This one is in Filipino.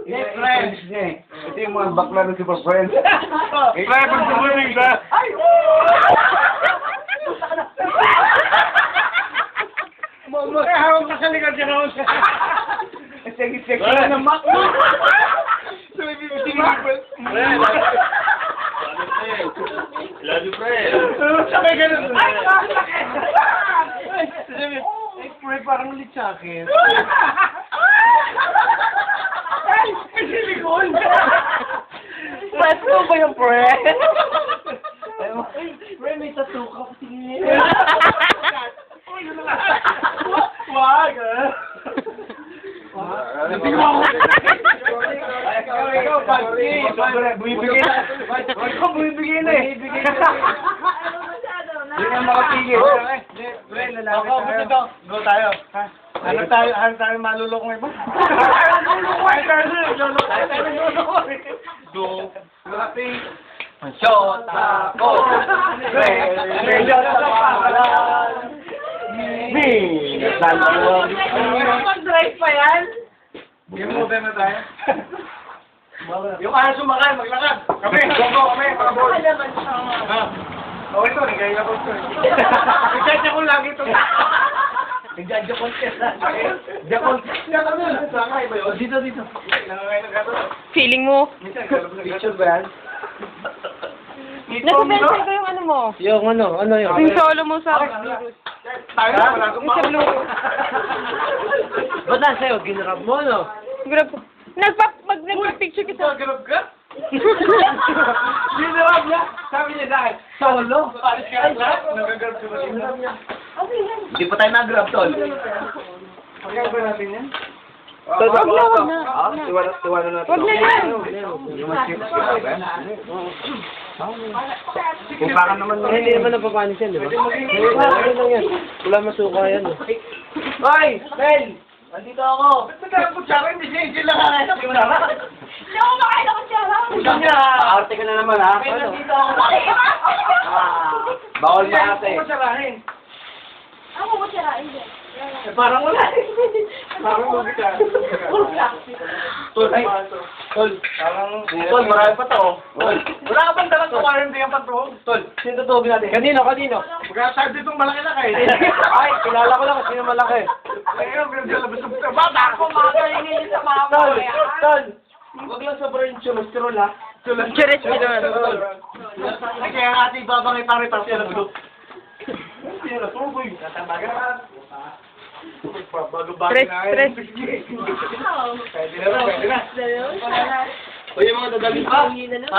Friends niya eh. Ito yung mga bakla ng Super Friends. Pre, pagsubuling ba? Hawak ka sa likod niya naman siya. Sige, ng Mac mo. Love you, pre. Sabay ganun. Pre, parang ulit sa akin. Ay, silikon. Pwede mo ba yung pre? Pre, may tattoo ka. Tingin. Wag, Hindi mo ako. Ikaw, bumibigay na. Ikaw, bumibigay na eh. Hindi na makapigil. Pre, lalaki tayo. Go tayo. Ano tayo malulok mo iba? Go. Shota ko. Medyo sa pangalan. Mag-drive pa yan? Yung move na tayo. Yung kaya sumakay, maglakad. Kami, mga boys. Oh, ito, nagaya ko ito. Nagaya ko lagi ito. Nagaya ko ito. Sakay ba yun? Dito. Nangangay ng gato. Feeling mo? Picture ba yan? Nasa bench ko yung ano mo? Yung ano yun? Yung solo mo sa... Tayo na, wala akong Yung sa blue. Ba't na sa'yo? Ginrab mo, no? Grab. Nagpa-picture kita. Ginrab ka? Ginrab niya? Sabi niya dahil, solo? Paris ka lang? Nagagrab ka ba? Ginrab niya. Hindi pa tayo nag-grab, tol. Pagkakaba natin yan? Wag na. Tiwala natin. Wag na yan. Kung baka naman Hindi naman napapanis yan, di ba? Ano lang yan? Wala masuka yan. Hoy! Ben! Nandito ako! Ba't nagkakot sa akin? Hindi siya lang kakain sa kutsara. Hindi ako makain ako siya. Usap niya! Arte ka na naman, ha? Ben, nandito ako. Bawal na ate. Ako mo siya. Parang wala. Parang lugi ka. Tol, marami pa to. Tol, wala ka bang dalang kawarin din ang pagtuhog? Tol, sino tutugin natin? Kanino? Magkasarap ditong malaki-laki. Ay, kilala ko lang kasi yung malaki. Ayun, pinaglalabas ng bata ako, mga kaingin sa mga Tol! mga. Tol! Huwag lang sobrang yung cholesterol, ha? Cheres mo naman. Ay, kaya nga ating babangay pare-pare sa bulok. Sino na tuboy? Tatambagan. Stress. Pwede na. O yung mga dadalhin pa?